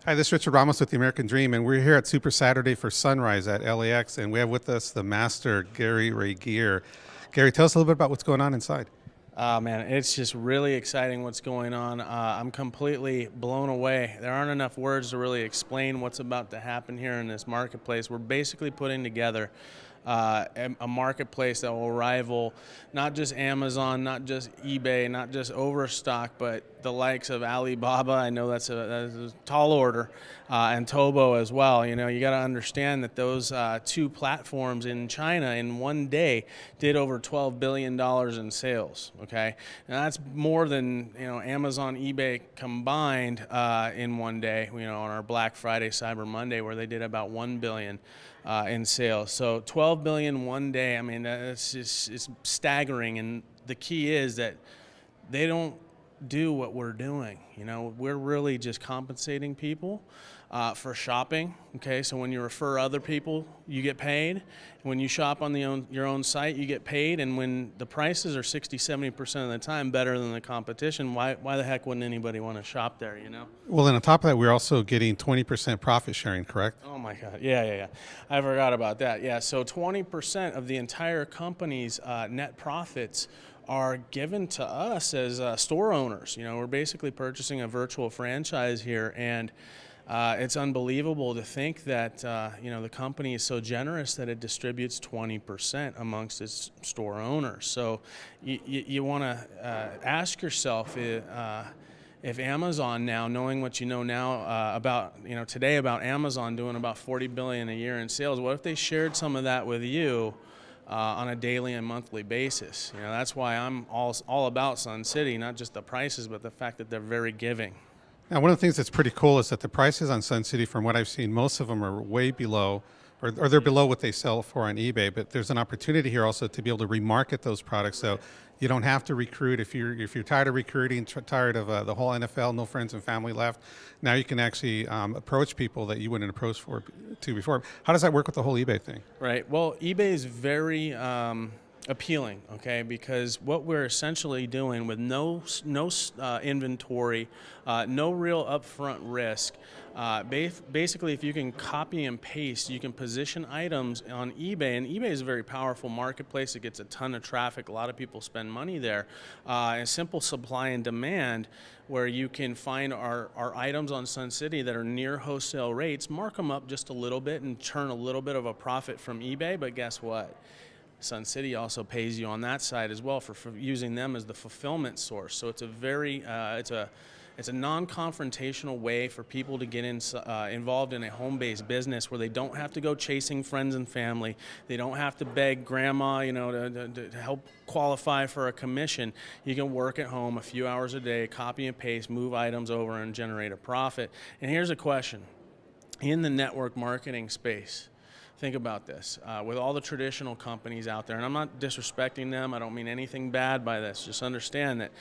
Hi, this is Richard Ramos with the American Dream, and we're here at Super Saturday for Sunrise at LAX, and we have with us the master, Gary Ray Gear. Gary, tell us a little bit about what's going on inside. Man, it's just really exciting what's going on. I'm completely blown away. There aren't enough words to really explain what's about to happen here in this marketplace. We're basically putting together a marketplace that will rival not just Amazon, not just eBay, not just Overstock, but the likes of Alibaba. I know that's a tall order, and Tobo as well. You know, you got to understand that those two platforms in China in one day did over $12 billion in sales. Okay, and that's more than Amazon, eBay combined in one day. On our Black Friday, Cyber Monday, where they did about $1 billion in sales. So 12 billion one day. I mean, it's staggering. And the key is that they don't do what we're doing. We're really just compensating people for shopping. Okay, so when you refer other people, you get paid. When you shop on your own site, you get paid. And when the prices are 60-70% of the time better than the competition, why the heck wouldn't anybody want to shop there? Well, and on top of that, we're also getting 20% profit sharing, correct? Oh my God, yeah. I forgot about that. Yeah, so 20% of the entire company's net profits are given to us as store owners. We're basically purchasing a virtual franchise here, and it's unbelievable to think that the company is so generous that it distributes 20% amongst its store owners. So you want to ask yourself if Amazon now, knowing what you know now about today about Amazon doing about $40 billion a year in sales, what if they shared some of that with you on a daily and monthly basis? That's why I'm all about Sun City, not just the prices, but the fact that they're very giving. Now, one of the things that's pretty cool is that the prices on Sun City, from what I've seen, most of them are way below, or they're below what they sell for on eBay. But there's an opportunity here also to be able to remarket those products, so you don't have to recruit. If you're tired of recruiting, tired of the whole NFL, no friends and family left, now you can actually approach people that you wouldn't approach to before. How does that work with the whole eBay thing? Right. Well, eBay is very appealing, okay, because what we're essentially doing with no inventory, no real upfront risk. Basically, if you can copy and paste, you can position items on eBay, and eBay is a very powerful marketplace. It gets a ton of traffic. A lot of people spend money there. And simple supply and demand, where you can find our items on Sun City that are near wholesale rates, mark them up just a little bit, and turn a little bit of a profit from eBay. But guess what? Sun City also pays you on that side as well for using them as the fulfillment source. So it's a very it's a non-confrontational way for people to get involved in a home-based business where they don't have to go chasing friends and family. They don't have to beg grandma, to help qualify for a commission. You can work at home a few hours a day, copy and paste, move items over, and generate a profit. And here's a question: in the network marketing space, think about this. With all the traditional companies out there, and I'm not disrespecting them, I don't mean anything bad by this, just understand that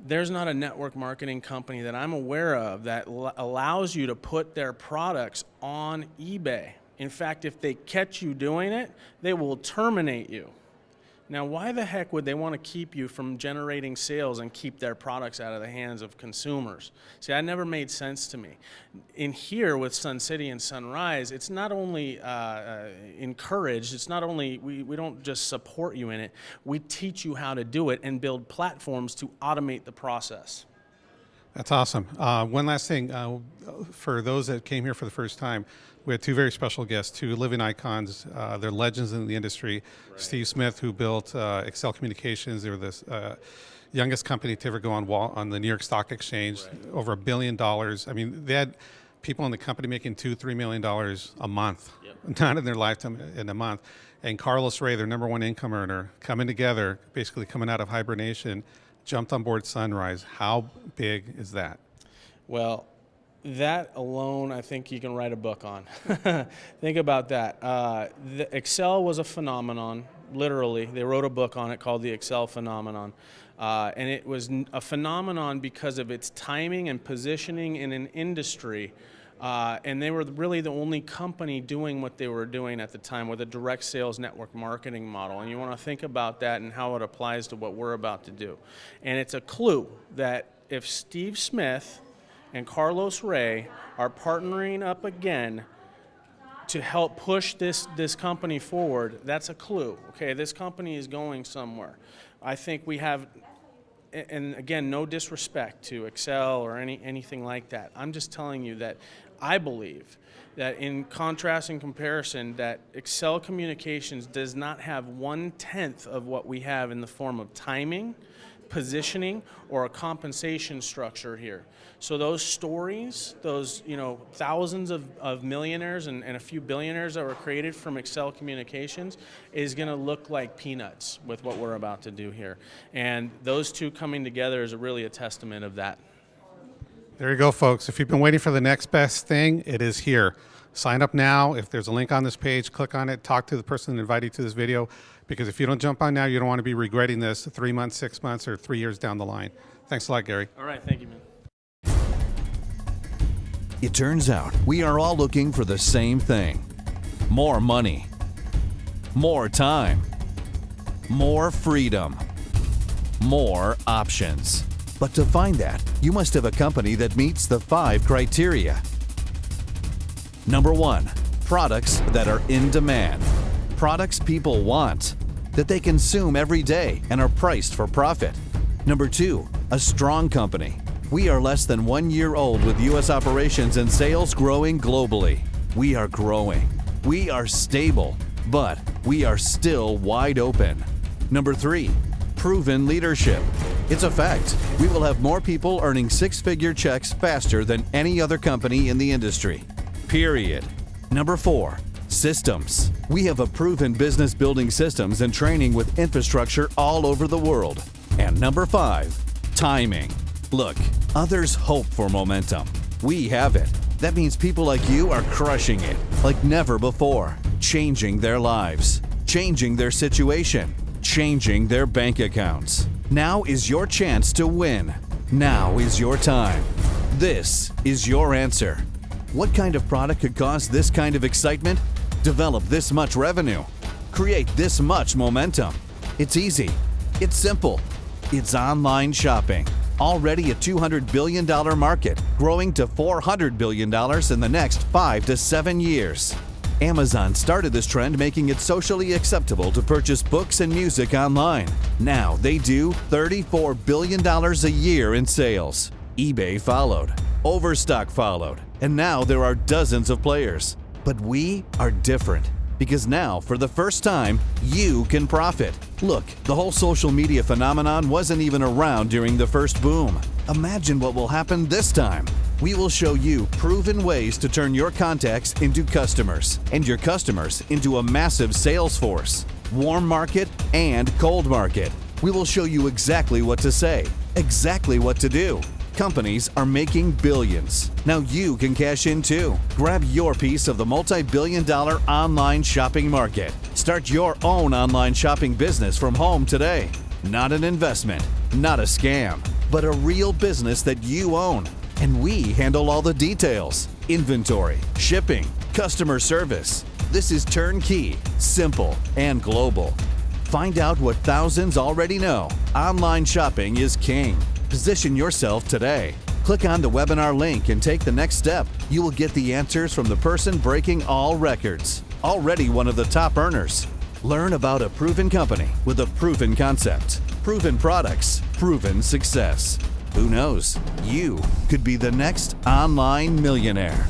there's not a network marketing company that I'm aware of that allows you to put their products on eBay. In fact, if they catch you doing it, they will terminate you. Now, why the heck would they want to keep you from generating sales and keep their products out of the hands of consumers? See, that never made sense to me. In here with Sun City and Sunrise, it's not only encouraged, it's not only, we don't just support you in it, we teach you how to do it and build platforms to automate the process. That's awesome. One last thing, for those that came here for the first time, we had two very special guests, two living icons. They're legends in the industry. Right. Steve Smith, who built Excel Communications. They were the youngest company to ever go on the New York Stock Exchange, right. Over $1 billion. I mean, they had people in the company making $2-3 million a month, yep. Not in their lifetime, in a month. And Carlos Ray, their number one income earner, coming together, basically coming out of hibernation, jumped on board Sunrise. How big is that? Well, that alone, I think you can write a book on. Think about that. The Excel was a phenomenon, literally. They wrote a book on it called The Excel Phenomenon. And it was a phenomenon because of its timing and positioning in an industry. And they were really the only company doing what they were doing at the time with a direct sales network marketing model. And you want to think about that and how it applies to what we're about to do. And it's a clue that if Steve Smith and Carlos Ray are partnering up again to help push this company forward, that's a clue. Okay, this company is going somewhere. I think we have, and again, no disrespect to Excel or anything like that. I'm just telling you that I believe that in contrast and comparison, that Excel Communications does not have 1/10 of what we have in the form of timing, positioning, or a compensation structure here. So those stories, those thousands of millionaires and a few billionaires that were created from Excel Communications is going to look like peanuts with what we're about to do here. And those two coming together is really a testament of that. There you go, folks. If you've been waiting for the next best thing, it is here. Sign up now. If there's a link on this page, click on it, talk to the person that invited you to this video, because if you don't jump on now, you don't want to be regretting this 3 months, 6 months, or 3 years down the line. Thanks a lot, Gary. All right, thank you, man. It turns out we are all looking for the same thing: more money, more time, more freedom, more options. But to find that, you must have a company that meets the 5 criteria. Number 1, products that are in demand. Products people want, that they consume every day and are priced for profit. Number 2, a strong company. We are less than 1 year old with U.S. operations and sales growing globally. We are growing. We are stable, but we are still wide open. Number 3, proven leadership. It's a fact. We will have more people earning 6-figure checks faster than any other company in the industry. Period. Number 4, systems. We have a proven business building systems and training with infrastructure all over the world. And number 5, timing. Look, others hope for momentum. We have it. That means people like you are crushing it like never before, changing their lives, changing their situation, changing their bank accounts. Now is your chance to win. Now is your time. This is your answer. What kind of product could cause this kind of excitement? Develop this much revenue? Create this much momentum? It's easy. It's simple. It's online shopping. Already a $200 billion market, growing to $400 billion in the next 5 to 7 years. Amazon started this trend, making it socially acceptable to purchase books and music online. Now they do $34 billion a year in sales. eBay followed. Overstock followed. And now there are dozens of players. But we are different, because now, for the first time, you can profit. Look, the whole social media phenomenon wasn't even around during the first boom. Imagine what will happen this time. We will show you proven ways to turn your contacts into customers, and your customers into a massive sales force. Warm market and cold market. We will show you exactly what to say, exactly what to do. Companies are making billions. Now you can cash in too. Grab your piece of the multi-billion-dollar online shopping market. Start your own online shopping business from home today. Not an investment, not a scam, but a real business that you own. And we handle all the details: inventory, shipping, customer service. This is turnkey, simple, and global. Find out what thousands already know. Online shopping is king. Position yourself today. Click on the webinar link and take the next step. You will get the answers from the person breaking all records, already one of the top earners. Learn about a proven company with a proven concept, proven products, proven success. Who knows? You could be the next online millionaire.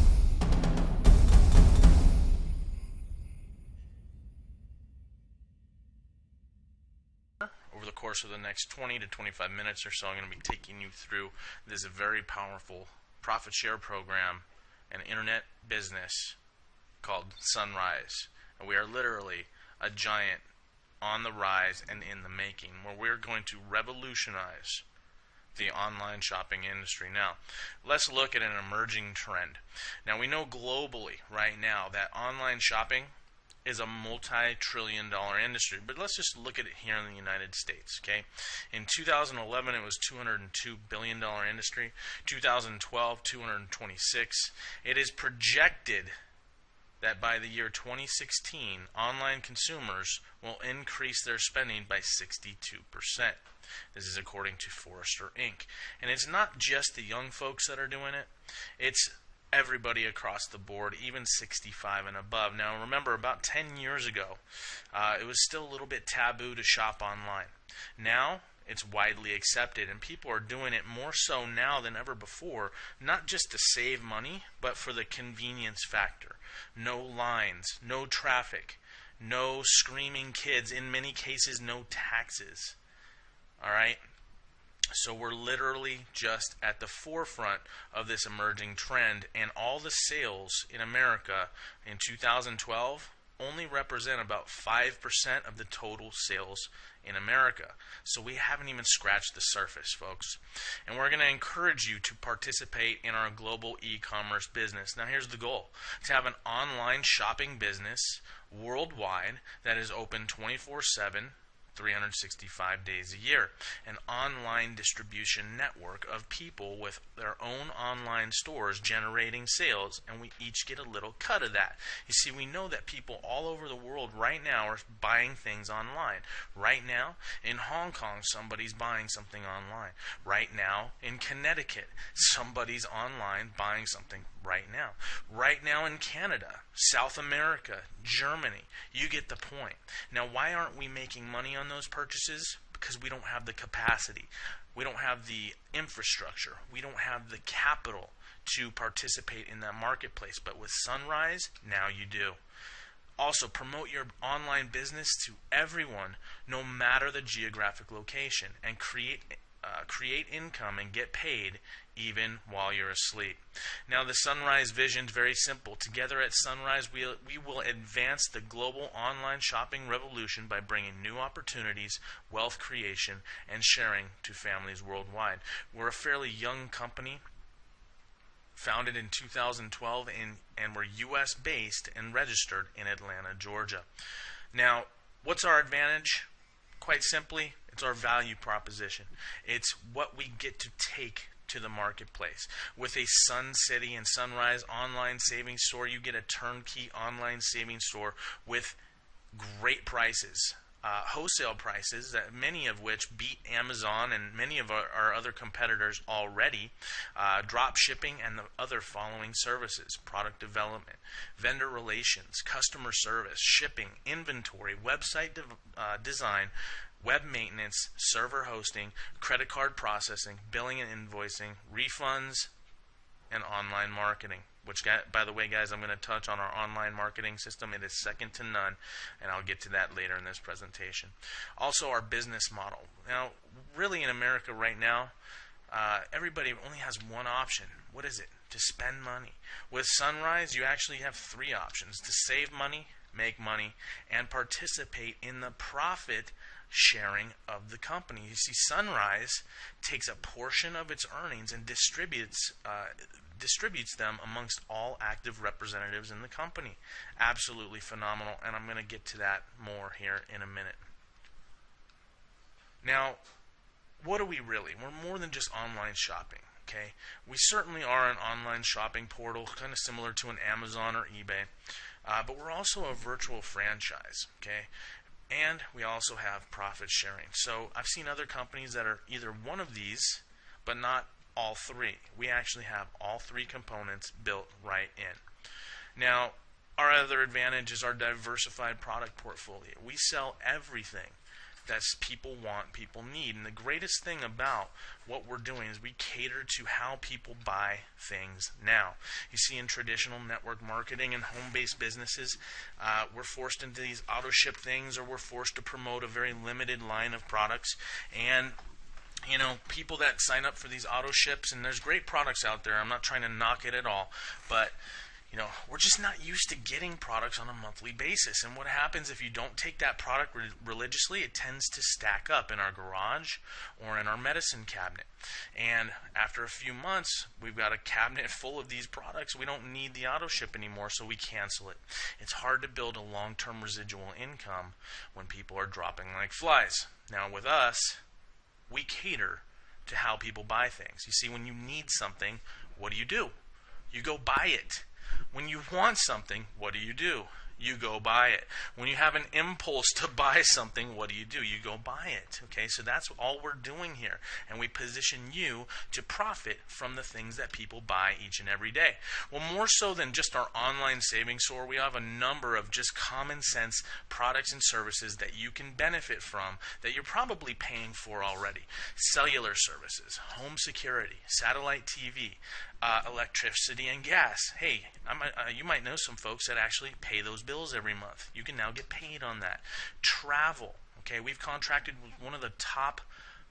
Over the course of the next 20 to 25 minutes or so, I'm going to be taking you through this very powerful profit share program and internet business called Sunrise. And we are literally a giant on the rise and in the making, where we're going to revolutionize the online shopping industry. Now, let's look at an emerging trend. Now, we know globally right now that online shopping is a multi-trillion-dollar industry, but let's just look at it here in the United States, okay? In 2011, it was $202 billion industry. 2012, 226. It is projected that by the year 2016, online consumers will increase their spending by 62%. This is according to Forrester Inc. And it's not just the young folks that are doing it. It's everybody across the board, even 65 and above. Now, remember, about 10 years ago, it was still a little bit taboo to shop online. Now, it's widely accepted, and people are doing it more so now than ever before, not just to save money, but for the convenience factor. No lines, no traffic, no screaming kids, in many cases, no taxes. All right? So we're literally just at the forefront of this emerging trend, and all the sales in America in 2012 only represent about 5% of the total sales in America. So we haven't even scratched the surface, folks. And we're going to encourage you to participate in our global e-commerce business. Now here's the goal: to have an online shopping business worldwide that is open 24/7, 365 days a year. An online distribution network of people with their own online stores generating sales, and we each get a little cut of that. You see, we know that people all over the world right now are buying things online. Right now, in Hong Kong, somebody's buying something online. Right now, in Connecticut, somebody's online buying something right now. Right now in Canada, South America, Germany. You get the point. Now, why aren't we making money on those purchases? Because we don't have the capacity. We don't have the infrastructure. We don't have the capital to participate in that marketplace. But with Sunrise, now you do. Also, promote your online business to everyone, no matter the geographic location, and create income and get paid even while you're asleep. Now, the Sunrise vision is very simple. Together at Sunrise, we will advance the global online shopping revolution by bringing new opportunities, wealth creation, and sharing to families worldwide. We're a fairly young company, founded in 2012, and we're U.S. based and registered in Atlanta, Georgia. Now, what's our advantage? Quite simply, it's our value proposition. It's what we get to take to the marketplace. With a Sun City and Sunrise online savings store, you get a turnkey online savings store with great prices. Wholesale prices, that many of which beat Amazon and many of our other competitors already. Drop shipping and the other following services: product development, vendor relations, customer service, shipping, inventory, website design, web maintenance, server hosting, credit card processing, billing and invoicing, refunds, and online marketing. Which, by the way, guys, I'm going to touch on our online marketing system. It is second to none, and I'll get to that later in this presentation. Also, our business model. Now, really in America right now, everybody only has one option. What is it? To spend money. With Sunrise, you actually have three options: to save money, make money, and participate in the profit sharing of the company. You see, Sunrise takes a portion of its earnings and distributes them amongst all active representatives in the company. Absolutely phenomenal, and I'm going to get to that more here in a minute. Now, what are we really? We're more than just online shopping. Okay, we certainly are an online shopping portal, kind of similar to an Amazon or eBay, but we're also a virtual franchise. Okay. And we also have profit sharing. So I've seen other companies that are either one of these, but not all three. We actually have all three components built right in. Now, our other advantage is our diversified product portfolio. We sell everything that people want, people need. And the greatest thing about what we're doing is we cater to how people buy things now. You see, in traditional network marketing and home-based businesses, we're forced into these auto-ship things, or we're forced to promote a very limited line of products. And you know, people that sign up for these auto ships, and there's great products out there, I'm not trying to knock it at all, but you know, we're just not used to getting products on a monthly basis. And what happens if you don't take that product religiously? It tends to stack up in our garage or in our medicine cabinet. And after a few months, we've got a cabinet full of these products. We don't need the auto ship anymore, so we cancel it. It's hard to build a long-term residual income when people are dropping like flies. Now with us, we cater to how people buy things. You see, when you need something, what do? You go buy it. When you want something, what do? You go buy it. When you have an impulse to buy something, what do? You go buy it. Okay, so that's all we're doing here. And we position you to profit from the things that people buy each and every day. Well, more so than just our online savings store, we have a number of just common sense products and services that you can benefit from that you're probably paying for already. Cellular services, home security, satellite TV, electricity and gas. Hey, you might know some folks that actually pay those bills every month. You can now get paid on that. Travel. Okay, we've contracted with one of the top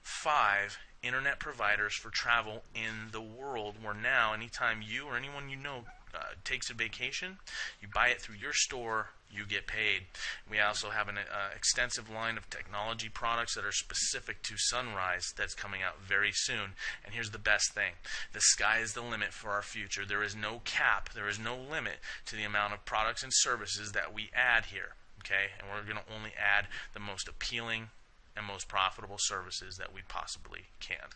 5 internet providers for travel in the world, where now anytime you or anyone you know takes a vacation, you buy it through your store, you get paid. We also have an extensive line of technology products that are specific to Sunrise that's coming out very soon. And here's the best thing. The sky is the limit for our future. There is no cap. There is no limit to the amount of products and services that we add here. Okay? And we're going to only add the most appealing and most profitable services that we possibly can.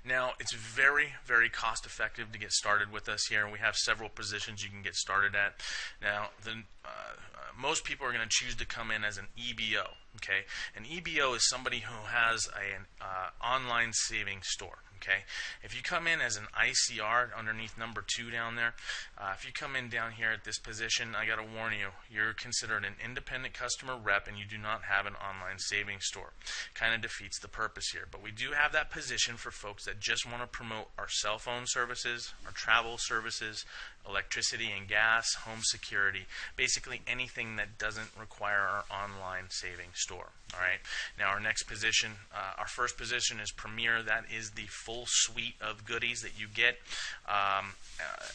Now, it's very, very cost effective to get started with us here, and we have several positions you can get started at. Now, most people are going to choose to come in as an EBO. Okay, an EBO is somebody who has an online savings store. Okay, if you come in as an ICR underneath number 2 down there, if you come in down here at this position, I got to warn you, you're considered an independent customer rep and you do not have an online savings store. Kind of defeats the purpose here. But we do have that position for folks that just want to promote our cell phone services, our travel services, electricity and gas, home security, basically anything that doesn't require our online savings store. All right. Now our next position, our first position is Premier. That is the full suite of goodies that you get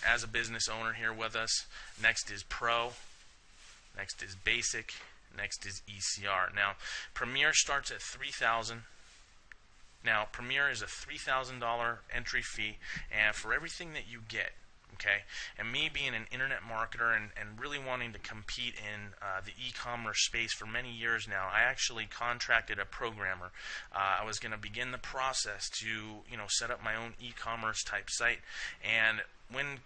as a business owner here with us. Next is Pro. Next is Basic. Next is ECR. Now Premier starts at $3,000. Now Premier is a $3,000 entry fee, and for everything that you get. Okay, and me being an internet marketer and really wanting to compete in the e-commerce space for many years now, I actually contracted a programmer. I was going to begin the process to set up my own e-commerce type site, and when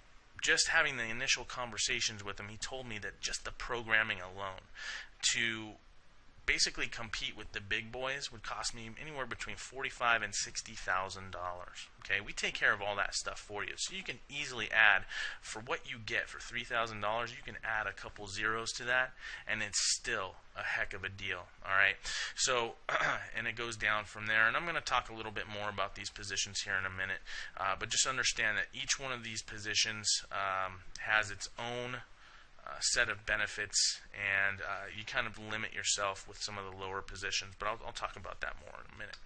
just having the initial conversations with him, he told me that just the programming alone to basically compete with the big boys would cost me anywhere between $45,000 and $60,000. Okay, we take care of all that stuff for you, so you can easily add, for what you get for $3,000, you can add a couple zeros to that, and it's still a heck of a deal. All right, so and it goes down from there, and I'm going to talk a little bit more about these positions here in a minute, but just understand that each one of these positions has its own set of benefits, and you kind of limit yourself with some of the lower positions, but I'll talk about that more in a minute.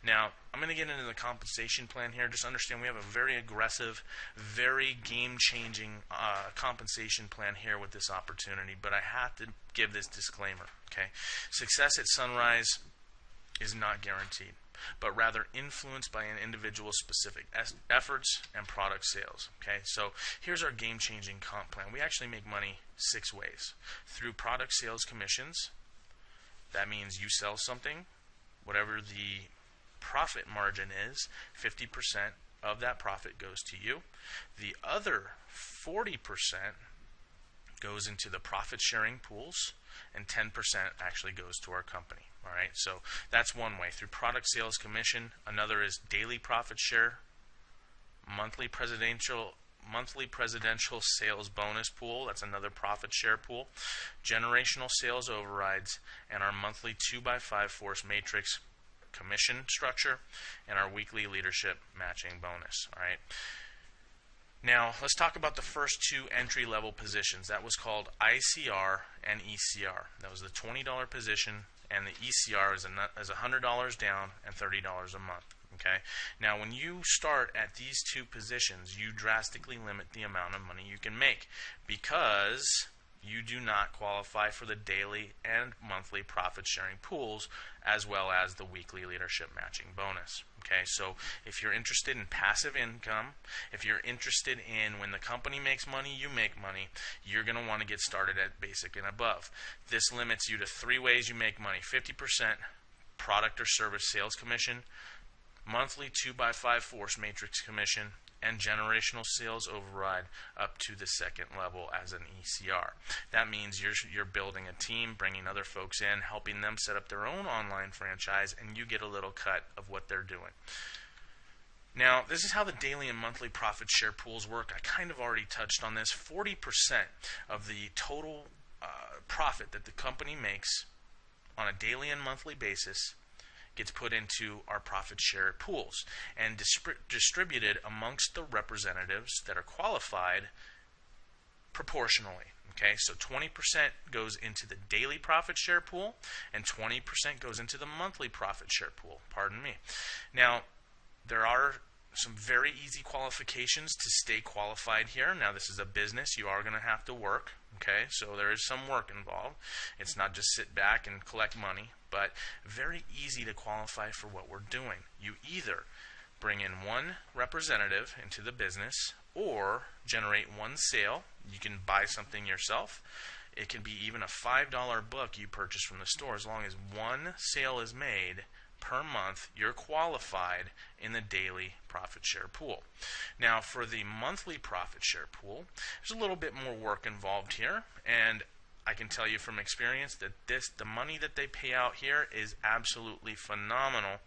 Now, I'm going to get into the compensation plan here. Just understand we have a very aggressive, very game-changing compensation plan here with this opportunity, but I have to give this disclaimer. Okay, success at Sunrise is not guaranteed, but rather influenced by an individual's specific efforts and product sales. Okay, so here's our game-changing comp plan. We actually make money 6 ways. Through product sales commissions. That means you sell something, whatever the profit margin is, 50% of that profit goes to you. The other 40% goes into the profit sharing pools, and 10% actually goes to our company. All right, so that's one way, through product sales commission. Another is daily profit share, monthly presidential sales bonus pool. That's another profit share pool, generational sales overrides, and our monthly 2x5 force matrix commission structure, and our weekly leadership matching bonus. All right. Now, let's talk about the first 2 entry-level positions. That was called ICR and ECR. That was the $20 position, and the ECR is $100 down and $30 a month. Okay. Now, when you start at these 2 positions, you drastically limit the amount of money you can make, because you do not qualify for the daily and monthly profit sharing pools, as well as the weekly leadership matching bonus. Okay, so if you're interested in passive income, if you're interested in when the company makes money, you make money, you're going to want to get started at basic and above. This limits you to 3 ways you make money: 50% product or service sales commission, monthly 2x5 force matrix commission, and generational sales override up to the second level as an ECR. That means you're building a team, bringing other folks in, helping them set up their own online franchise, and you get a little cut of what they're doing. Now, this is how the daily and monthly profit share pools work. I kind of already touched on this. 40% of the total profit that the company makes on a daily and monthly basis gets put into our profit share pools and distributed amongst the representatives that are qualified proportionally. Okay, so 20% goes into the daily profit share pool and 20% goes into the monthly profit share pool. Pardon me. Now, there are some very easy qualifications to stay qualified here. Now, this is a business. You are going to have to work. Okay, so there is some work involved. It's not just sit back and collect money, but very easy to qualify for what we're doing. You either bring in one representative into the business or generate one sale. You can buy something yourself. It can be even a $5 book you purchase from the store. As long as one sale is made per month, you're qualified in the daily profit share pool. Now, for the monthly profit share pool, there's a little bit more work involved here, and I can tell you from experience that the money that they pay out here is absolutely phenomenal.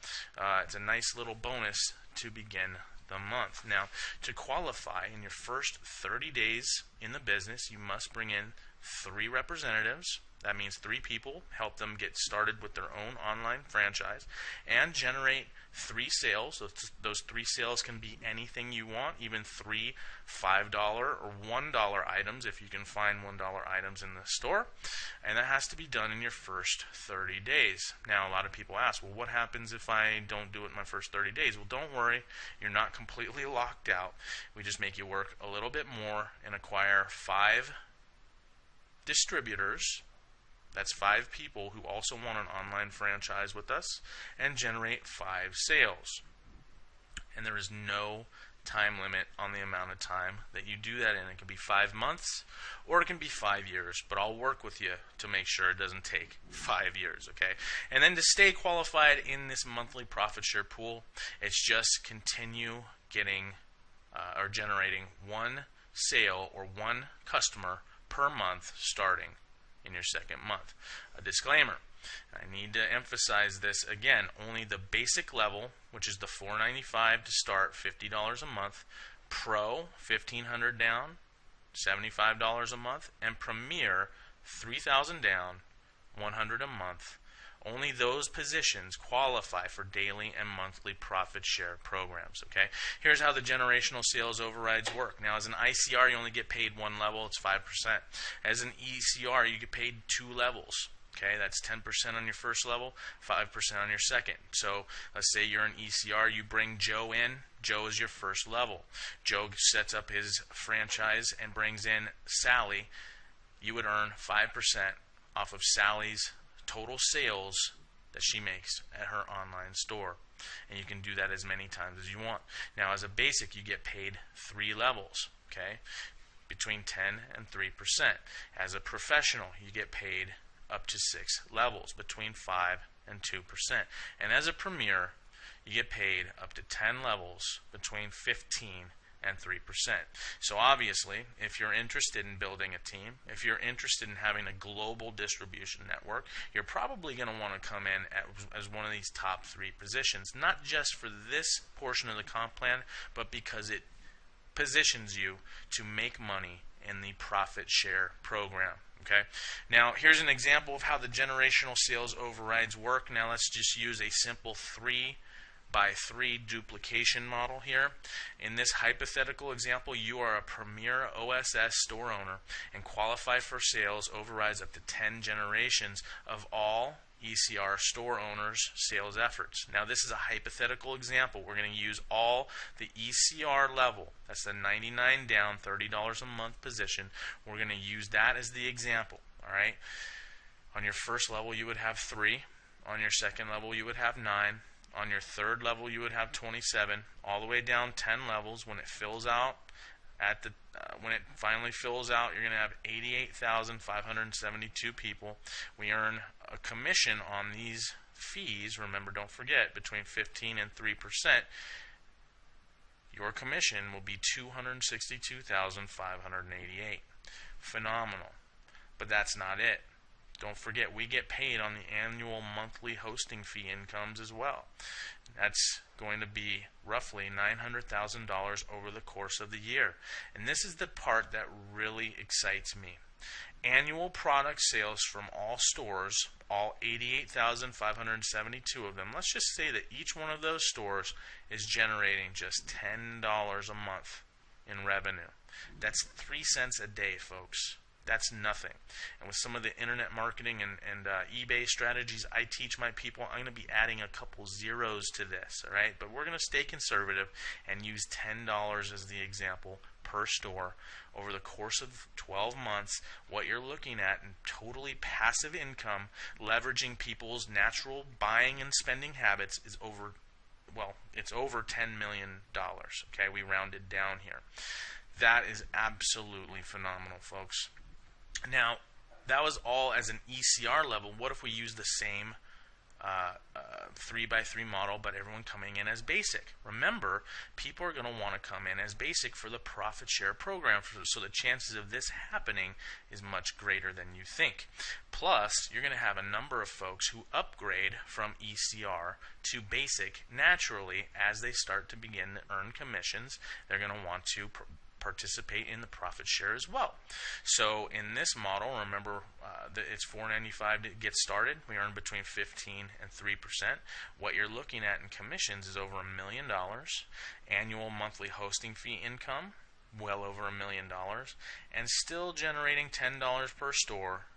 It's a nice little bonus to begin the month. Now, to qualify in your first 30 days in the business, you must bring in 3 representatives. That means 3 people, help them get started with their own online franchise, and generate 3 sales. Those 3 sales can be anything you want, even 3 $5 or $1 items if you can find $1 items in the store. And that has to be done in your first 30 days. Now, a lot of people ask, well, what happens if I don't do it in my first 30 days? Well, don't worry. You're not completely locked out. We just make you work a little bit more and acquire 5 distributors. That's 5 people who also want an online franchise with us and generate 5 sales. And there is no time limit on the amount of time that you do that in. It can be 5 months or it can be 5 years, but I'll work with you to make sure it doesn't take 5 years, okay? And then to stay qualified in this monthly profit share pool, it's just continue getting or generating 1 sale or 1 customer per month starting in your second month. A disclaimer, I need to emphasize this again, only the basic level, which is the $495 to start, $50 a month, Pro, $1,500 down, $75 a month, and Premier, $3,000 down, $100 a month. Only those positions qualify for daily and monthly profit share programs. Okay. Here's how the generational sales overrides work. Now, as an ICR, you only get paid 1 level. It's 5%. As an ECR, you get paid 2 levels. Okay, that's 10% on your first level, 5% on your second. So let's say you're an ECR, you bring Joe in. Joe is your first level. Joe sets up his franchise and brings in Sally. You would earn 5% off of Sally's total sales that she makes at her online store. And you can do that as many times as you want. Now, as a basic, you get paid 3 levels, okay, between 10 and 3%. As a professional, you get paid up to 6 levels, between 5 and 2%. And as a premier, you get paid up to 10 levels, between 15 and 3%. So obviously, if you're interested in building a team, if you're interested in having a global distribution network, you're probably going to want to come in as one of these top 3 positions, not just for this portion of the comp plan, but because it positions you to make money in the profit share program. Okay. Now, here's an example of how the generational sales overrides work. Now, let's just use a simple 3x3 duplication model here. In this hypothetical example, you are a premier OSS store owner and qualify for sales overrides up to 10 generations of all ECR store owners' sales efforts. Now, this is a hypothetical example. We're going to use all the ECR level. That's the 99 down, $30 a month position. We're going to use that as the example. All right. On your first level, you would have 3. On your second level, you would have 9. On your third level, you would have 27. All the way down 10 levels. When it fills out, when it finally fills out, you're going to have 88,572 people. We earn a commission on these fees. Remember, don't forget, between 15 and 3%. your commission will be $262,588. Phenomenal. But that's not it. Don't forget, we get paid on the annual monthly hosting fee incomes as well. That's going to be roughly $900,000 over the course of the year. And this is the part that really excites me. Annual product sales from all stores, all 88,572 of them, let's just say that each one of those stores is generating just $10 a month in revenue. That's 3 cents a day, folks. That's nothing. And with some of the internet marketing and eBay strategies I teach my people, I'm going to be adding a couple zeros to this, all right? But we're going to stay conservative and use $10 as the example per store over the course of 12 months. What you're looking at in totally passive income, leveraging people's natural buying and spending habits is over, well, it's over $10 million, okay? We rounded down here. That is absolutely phenomenal, folks. Now, that was all as an ECR level. What if we use the same 3x3 model, but everyone coming in as basic? Remember, people are going to want to come in as basic for the profit share program, so the chances of this happening is much greater than you think. Plus, you're going to have a number of folks who upgrade from ECR to basic naturally as they start to begin to earn commissions. They're going to want to participate in the profit share as well. So in this model, remember that it's $4.95 to get started. We earn between 15 and 3%. What you're looking at in commissions is over $1 million. Annual monthly hosting fee income, well over $1 million, and still generating $10 per store.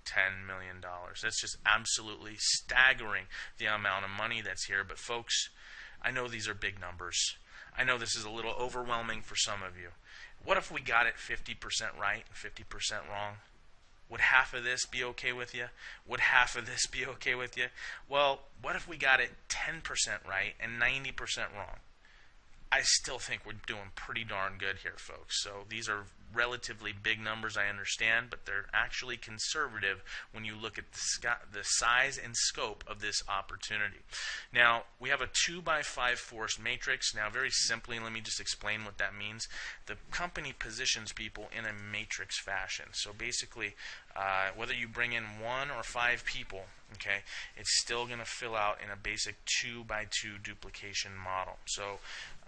$10 million. That's just absolutely staggering, the amount of money that's here. But folks, I know these are big numbers. I know this is a little overwhelming for some of you. What if we got it 50% right and 50% wrong? Would half of this be okay with you? Would half of this be okay with you? Well, what if we got it 10% right and 90% wrong? I still think we're doing pretty darn good here, folks. So these are relatively big numbers, I understand, but they're actually conservative when you look at the size and scope of this opportunity. Now, we have a 2x5 force matrix. Now, very simply, let me just explain what that means. The company positions people in a matrix fashion. So basically, whether you bring in 1 or 5 people, okay, it's still going to fill out in a basic 2x2 duplication model. So,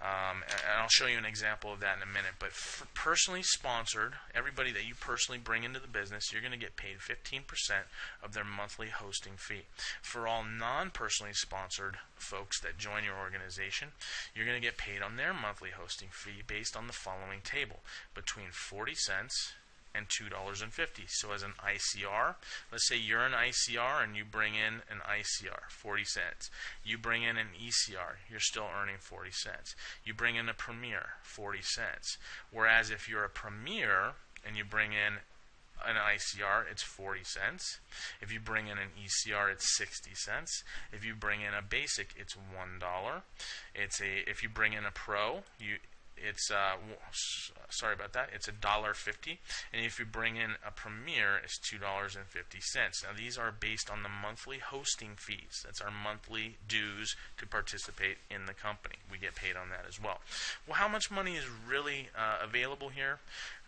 and I'll show you an example of that in a minute. But for personally sponsored, everybody that you personally bring into the business, you're going to get paid 15% of their monthly hosting fee. For all non-personally sponsored folks that join your organization, you're going to get paid on their monthly hosting fee based on the following table: between 40 cents and $2.50. So as an ICR, let's say you're an ICR and you bring in an ICR, 40 cents. You bring in an ECR, you're still earning 40 cents. You bring in a Premier, 40 cents. Whereas if you're a Premier and you bring in an ICR, it's 40 cents. If you bring in an ECR, it's 60 cents. If you bring in a basic, it's $1. If you bring in a Pro, it's sorry about that, it's $1.50, and if you bring in a Premier, it's $2.50. Now these are based on the monthly hosting fees. That's our monthly dues to participate in the company. We get paid on that as well. Well, how much money is really available here?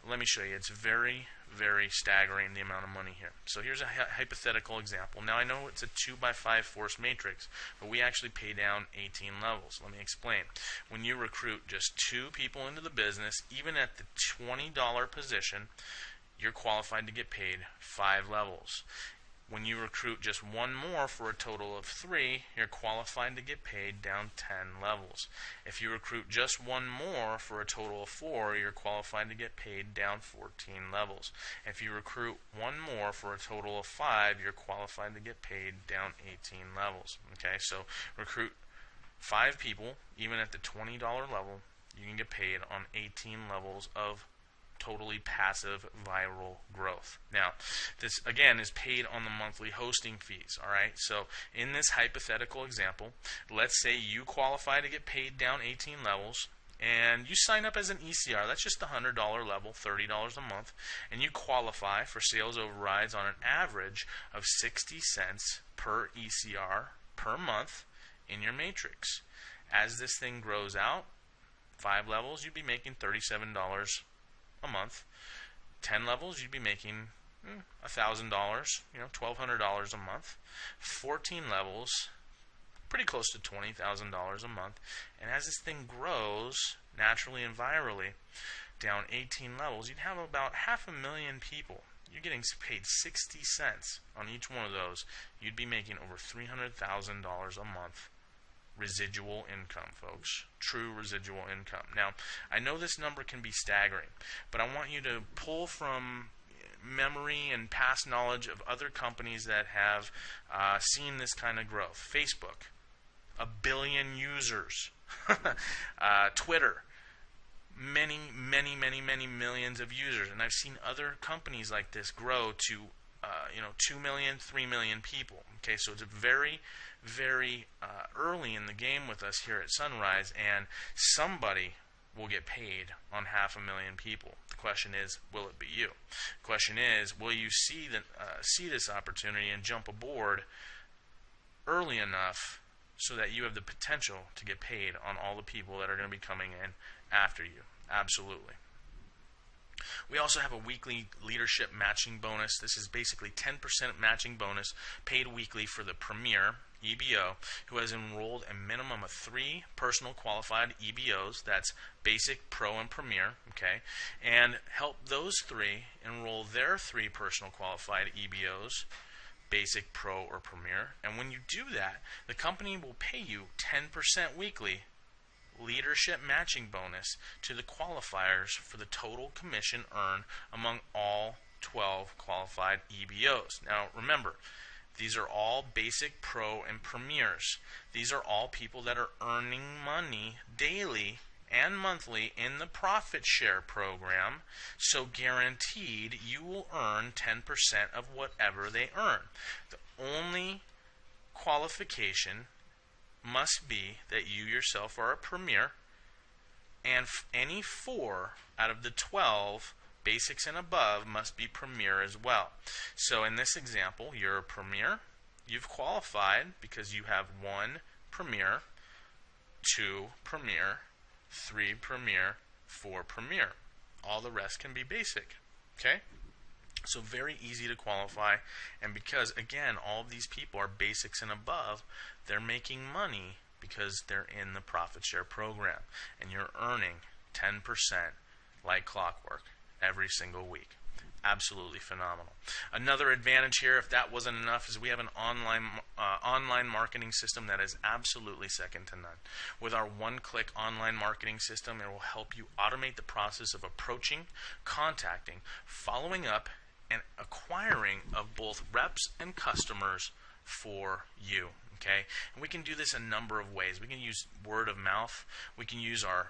Let me show you. It's very, very staggering, the amount of money here. So here's a hypothetical example. Now I know it's a 2x5 force matrix, but we actually pay down 18 levels. Let me explain. When you recruit just 2 people into the business, even at the $20 position, you're qualified to get paid 5 levels. When you recruit just 1 more for a total of 3, you're qualified to get paid down 10 levels. If you recruit just 1 more for a total of 4, you're qualified to get paid down 14 levels. If you recruit 1 more for a total of 5, you're qualified to get paid down 18 levels. Okay, so recruit 5 people, even at the $20 level, you can get paid on 18 levels of totally passive viral growth. Now, this again is paid on the monthly hosting fees. All right, so in this hypothetical example, let's say you qualify to get paid down 18 levels, and you sign up as an ECR. That's just the $100 level, $30 a month, and you qualify for sales overrides on an average of 60 cents per ECR per month in your matrix. As this thing grows out, 5 levels, you'd be making $37 a month. 10 levels, you'd be making $1,000, $1,200 a month. 14 levels, pretty close to $20,000 a month. And as this thing grows naturally and virally, down 18 levels, you'd have about 500,000 people. You're getting paid 60 cents on each one of those. You'd be making over $300,000 a month residual income, folks. True residual income. Now, I know this number can be staggering, but I want you to pull from memory and past knowledge of other companies that have seen this kind of growth. Facebook, 1 billion users. Twitter, many millions of users. And I've seen other companies like this grow to 2 million, 3 million people. Okay, so it's very early in the game with us here at Sunrise, and somebody will get paid on 500,000 people. The question is, will it be you? The question is, will you see this opportunity and jump aboard early enough so that you have the potential to get paid on all the people that are going to be coming in after you? Absolutely. We also have a weekly leadership matching bonus. This is basically 10% matching bonus paid weekly for the premier EBO who has enrolled a minimum of 3 personal qualified EBOs. That's basic, pro, and premier. Okay, and help those 3 enroll their 3 personal qualified EBOs, basic, pro, or premier. And when you do that, the company will pay you 10% weekly leadership matching bonus to the qualifiers for the total commission earned among all 12 qualified EBOs. Now remember, these are all basic, pro, and premiers. These are all people that are earning money daily and monthly in the profit share program, so guaranteed you will earn 10% of whatever they earn. The only qualification must be that you yourself are a premier, and any 4 out of the 12 basics and above must be premier as well. So in this example, you're a premier. You've qualified because you have 1 premier, 2 premier, 3 premier, 4 premier. All the rest can be basic. Okay? So very easy to qualify, and because again all of these people are basics and above, they're making money because they're in the profit share program, and you're earning 10% like clockwork every single week. Absolutely phenomenal. Another advantage here, if that wasn't enough, is we have an online marketing system that is absolutely second to none. With our one-click online marketing system, it will help you automate the process of approaching, contacting, following up, and acquiring of both reps and customers for you. Okay, and we can do this a number of ways. We can use word of mouth. We can use our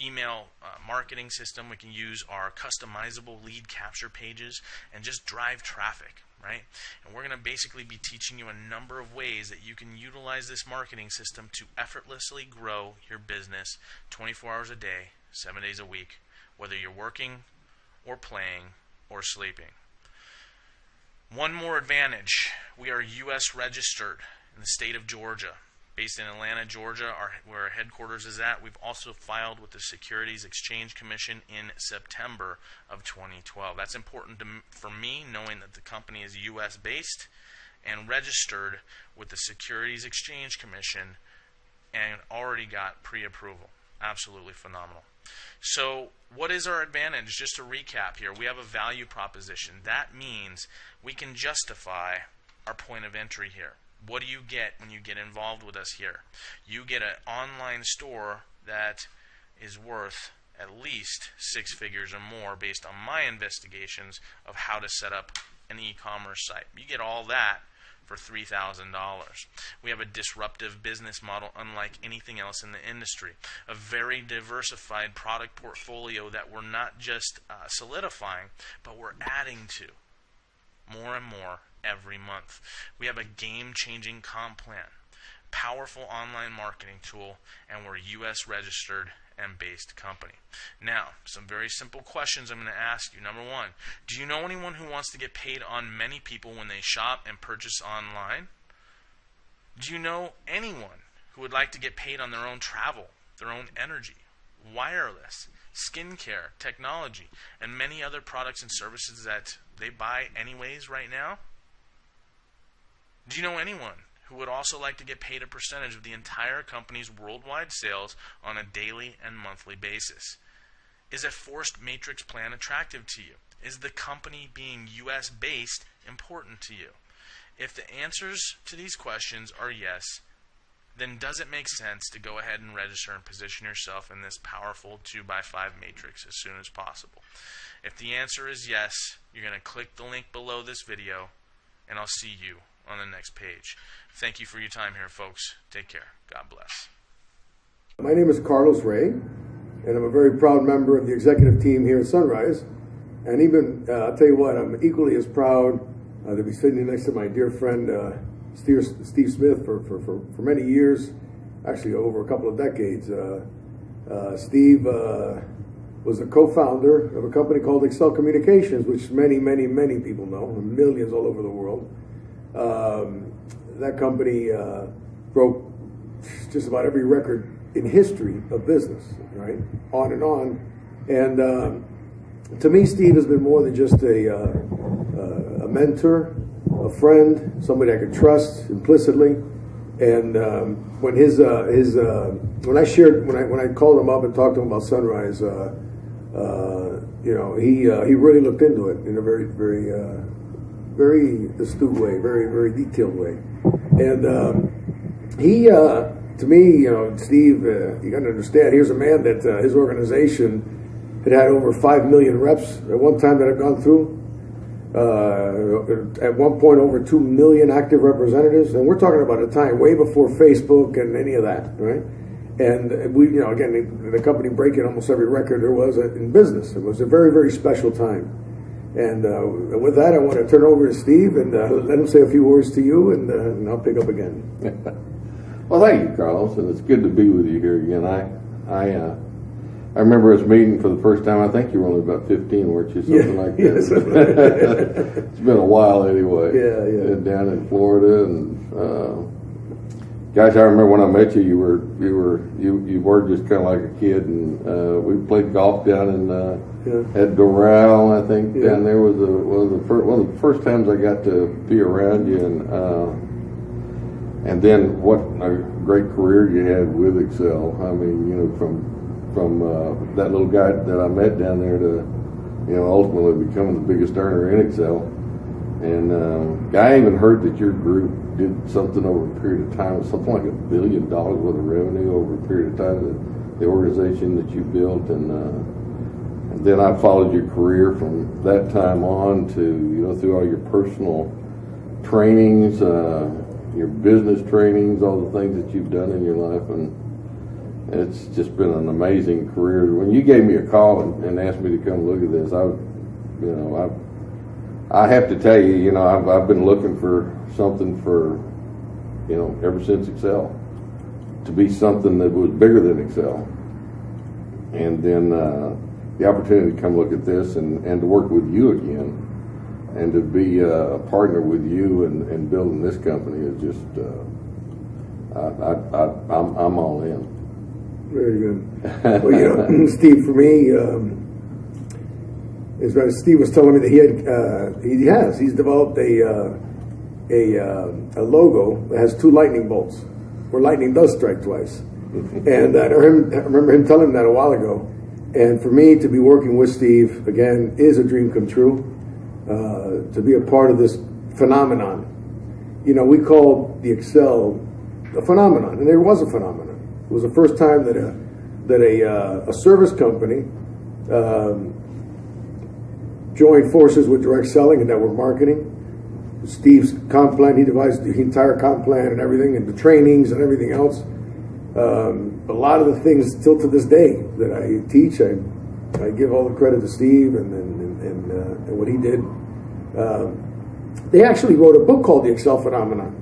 email marketing system. We can use our customizable lead capture pages and just drive traffic, right? And we're going to basically be teaching you a number of ways that you can utilize this marketing system to effortlessly grow your business 24 hours a day, 7 days a week, whether you're working or playing or sleeping. One more advantage, we are U.S. registered in the state of Georgia. Based in Atlanta, Georgia, where our headquarters is at. We've also filed with the Securities Exchange Commission in September of 2012. That's important for me, knowing that the company is U.S. based and registered with the Securities Exchange Commission and already got pre-approval. Absolutely phenomenal. So what is our advantage? Just to recap here, we have a value proposition. That means we can justify our point of entry here. What do you get when you get involved with us here? You get an online store that is worth at least 6 figures or more based on my investigations of how to set up an e-commerce site. You get all that for $3,000. We have a disruptive business model unlike anything else in the industry. A very diversified product portfolio that we're not just solidifying, but we're adding to more and more every month. We have a game-changing comp plan, powerful online marketing tool, and we're U.S. registered and based company. Now, some very simple questions I'm going to ask you. Number 1, do you know anyone who wants to get paid on many people when they shop and purchase online? Do you know anyone who would like to get paid on their own travel, their own energy, wireless, skincare, technology, and many other products and services that they buy anyways right now? Do you know anyone who would also like to get paid a percentage of the entire company's worldwide sales on a daily and monthly basis? Is a forced matrix plan attractive to you? Is the company being U.S. based important to you? If the answers to these questions are yes, then does it make sense to go ahead and register and position yourself in this powerful 2x5 matrix as soon as possible? If the answer is yes, you're going to click the link below this video, and I'll see you on the next page. Thank you for your time here, folks. Take care. God bless. My name is Carlos Ray, and I'm a very proud member of the executive team here at Sunrise. And even, I'll tell you what, I'm equally as proud to be sitting next to my dear friend Steve Smith for many years, actually over a couple of decades. Steve was a co-founder of a company called Excel Communications, which many people know, millions all over the world. That company broke just about every record in history of business, right? On and on. And to me, Steve has been more than just a mentor, a friend, somebody I could trust implicitly. And when I called him up and talked to him about Sunrise, he really looked into it in a very astute way, very detailed way. And to me, Steve, you got to understand, here's a man that his organization had over 5 million reps at one time that I've gone through. At one point, over 2 million active representatives, and we're talking about a time way before Facebook and any of that, right? And we, again, the company breaking almost every record there was in business. It was a very special time. And with that, I want to turn over to Steve and let him say a few words to you, and I'll pick up again. Well, thank you, Carlos, and it's good to be with you here again. I remember us meeting for the first time. I think you were only about 15, weren't you? Something like that. Yes. It's been a while anyway. Yeah. And down in Florida, and gosh, I remember when I met you. You were just kind of like a kid, and we played golf down in at Doral. I think down there was one of the first times I got to be around you, and then what a great career you had with Excel. I mean, from that little guy that I met down there to, ultimately becoming the biggest earner in Excel. And I even heard that your group did something over a period of time, something like $1 billion worth of revenue over a period of time, the organization that you built. And then I followed your career from that time on to, through all your personal trainings, your business trainings, all the things that you've done in your life. And it's just been an amazing career. When you gave me a call and asked me to come look at this, I have to tell you, I've been looking for something for, ever since Excel, to be something that was bigger than Excel. And then the opportunity to come look at this and to work with you again, and to be a partner with you and building this company is just, I'm all in. Very good. Well, Steve, for me, as Steve was telling me that he's developed a logo that has 2 lightning bolts, where lightning does strike twice. And I remember him telling me that a while ago. And for me to be working with Steve again is a dream come true. To be a part of this phenomenon, we call the Excel a phenomenon, and there was a phenomenon. It was the first time that a service company joined forces with direct selling and network marketing. Steve's comp plan, he devised the entire comp plan and everything, and the trainings and everything else. A lot of the things still to this day that I teach, I give all the credit to Steve and what he did. They actually wrote a book called The Excel Phenomenon.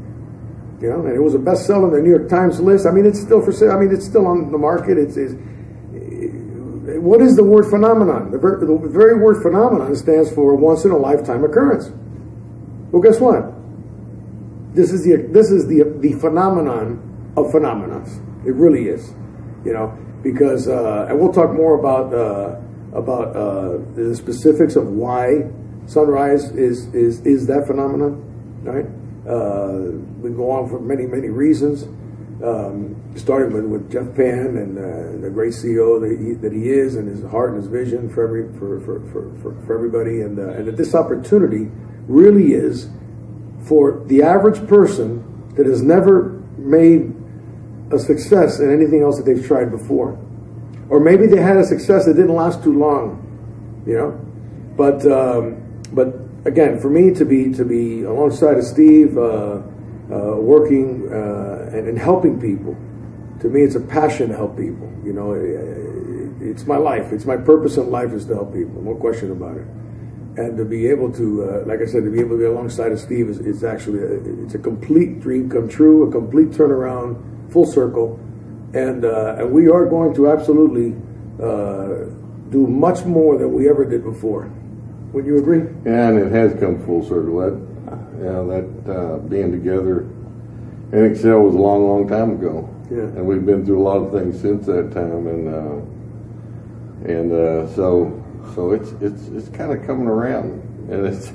And it was a bestseller on the New York Times list. I mean, it's still for sale. I mean, it's still on the market. What is the word phenomenon? The very word phenomenon stands for once in a lifetime occurrence. Well, guess what? This is the phenomenon of phenomenons. It really is. because and we'll talk more about the specifics of why Sunrise is that phenomenon, right? We go on for many reasons, starting with Jeff Pan and the great CEO that he is, and his heart and his vision for everybody, and that this opportunity really is for the average person that has never made a success in anything else that they've tried before, or maybe they had a success that didn't last too long, you know. But again, for me to be alongside of Steve, working and helping people, to me it's a passion to help people. You know, it's my life. It's my purpose in life is to help people. No question about it. And to be able to, like I said, to be able to be alongside of Steve is actually it's a complete dream come true, a complete turnaround, full circle, and we are going to absolutely do much more than we ever did before. Would you agree? And it has come full circle. That being together in Excel was a long time ago. Yeah. And we've been through a lot of things since that time, so it's kind of coming around, and it's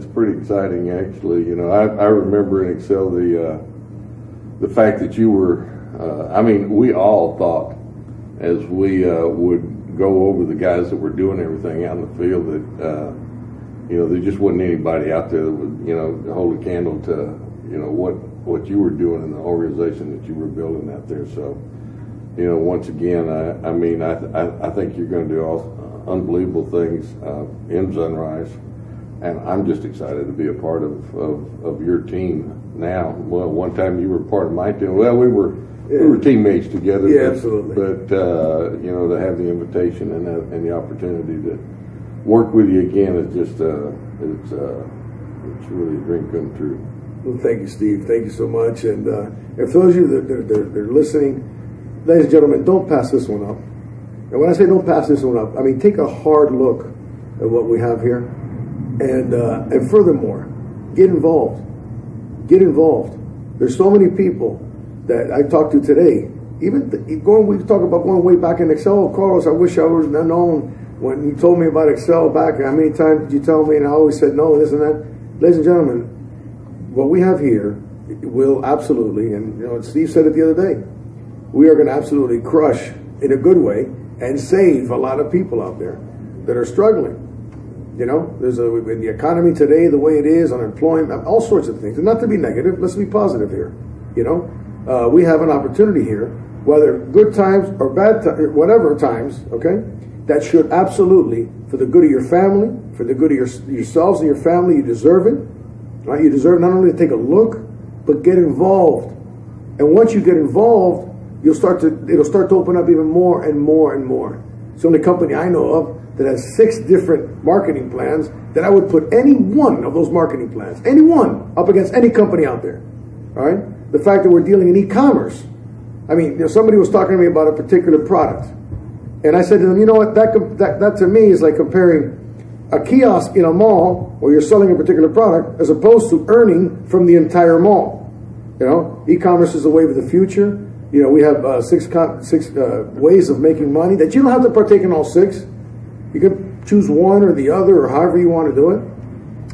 pretty exciting actually. You know, I remember in Excel the fact that you were. I mean, we all thought as we would go over the guys that were doing everything out in the field that there just wasn't anybody out there that would hold a candle to what you were doing in the organization that you were building out there. So once again, I think you're going to do unbelievable things in Sunrise, and I'm just excited to be a part of your team now. Well, one time you were part of my team. Well, we were teammates together. Yeah, absolutely. But to have the invitation and the opportunity to work with you again is just it's really a dream come true. Well, thank you, Steve. Thank you so much. And for those of you that are listening, ladies and gentlemen, don't pass this one up. And when I say don't pass this one up, I mean take a hard look at what we have here, and furthermore, get involved. Get involved. There's so many people that I talked to today. We talk about going way back in Excel. Oh, Carlos, I wish I was known when you told me about Excel back. How many times did you tell me? And I always said no, this and that. Ladies and gentlemen, what we have here will absolutely, and Steve said it the other day, we are going to absolutely crush in a good way and save a lot of people out there that are struggling. There's in the economy today, the way it is, unemployment, all sorts of things. And not to be negative, let's be positive here. We have an opportunity here, whether good times or bad times, whatever times, okay, that should absolutely, for the good of your family, for the good of yourselves and your family, you deserve it. Right? You deserve not only to take a look, but get involved. And once you get involved, it'll start to open up even more and more and more. It's the only company I know of that has 6 different marketing plans that I would put any one of those marketing plans, any one, up against any company out there. All right? The fact that we're dealing in e-commerce. I mean, somebody was talking to me about a particular product, and I said to them, you know what? That to me is like comparing a kiosk in a mall where you're selling a particular product as opposed to earning from the entire mall. E-commerce is the wave of the future. We have 6 ways of making money that you don't have to partake in all 6. You can choose one or the other, or however you want to do it.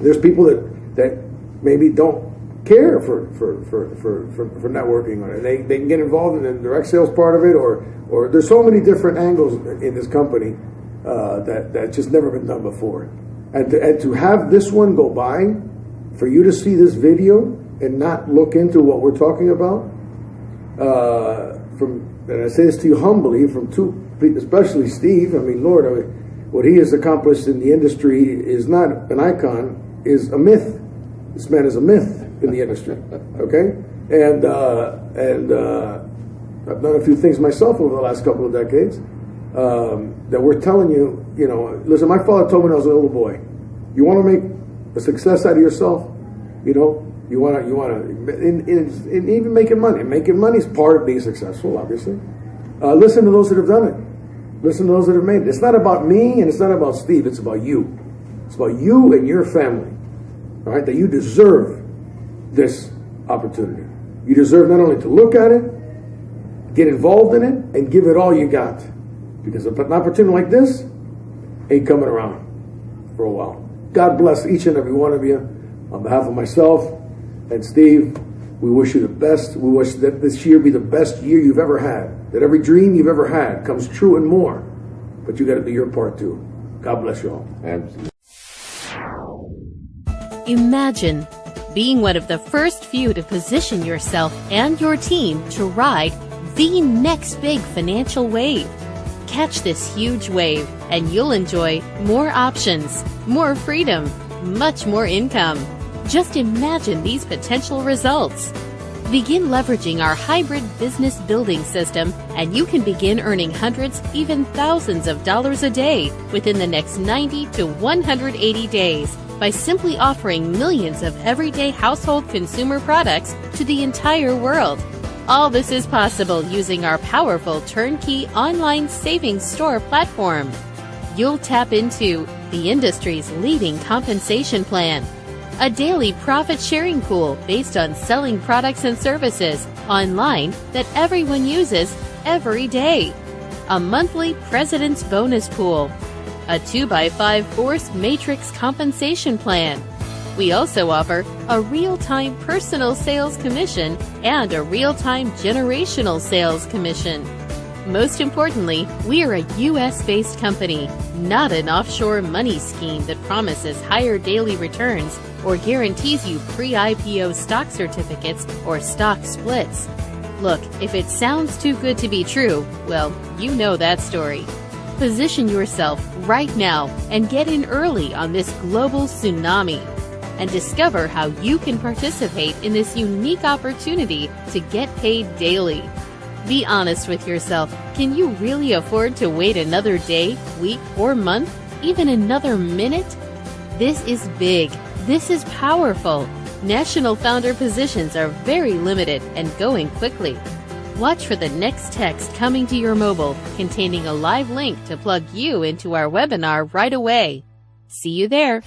There's people that maybe don't care for networking, or they can get involved in the direct sales part of it, or there's so many different angles in this company that just never been done before. And to have this one go by, for you to see this video and not look into what we're talking about, and I say this to you humbly, from especially Steve. I mean, Lord, what he has accomplished in the industry is not an icon, is a myth. This man is a myth in the industry. Okay, and I've done a few things myself over the last couple of decades that we're telling you. Listen, my father told me when I was a little boy, you want to make a success out of yourself. You want to, even making money. Making money is part of being successful, obviously. Listen to those that have done it. Listen to those that have made it. It's not about me and it's not about Steve. It's about you. It's about you and your family. All right, that you deserve this opportunity. You deserve not only to look at it, Get involved in it and give it all you got. Because an opportunity like this ain't coming around for a while. God bless each and every one of you. On behalf of myself and Steve, we wish you the best. We wish that this year be the best year you've ever had. That every dream you've ever had comes true and more. But you got to do your part too. God bless you all. Absolutely. Imagine being one of the first few to position yourself and your team to ride the next big financial wave. Catch this huge wave and you'll enjoy more options, more freedom, much more income. Just imagine these potential results. Begin leveraging our hybrid business building system and you can begin earning hundreds, even thousands of dollars a day within the next 90 to 180 days by simply offering millions of everyday household consumer products to the entire world. All this is possible using our powerful turnkey online savings store platform. You'll tap into the industry's leading compensation plan, a daily profit-sharing pool based on selling products and services online that everyone uses every day, a monthly President's Bonus Pool, a 2x5 Force Matrix compensation plan. We also offer a real-time personal sales commission and a real-time generational sales commission. Most importantly, we are a U.S.-based company, not an offshore money scheme that promises higher daily returns or guarantees you pre-IPO stock certificates or stock splits. Look, if it sounds too good to be true, well, you know that story. Position yourself right now and get in early on this global tsunami and discover how you can participate in this unique opportunity to get paid daily. Be honest with yourself. Can you really afford to wait another day, week, or month, even another minute? This is big. This is powerful. National founder positions are very limited and going quickly. Watch for the next text coming to your mobile containing a live link to plug you into our webinar right away. See you there.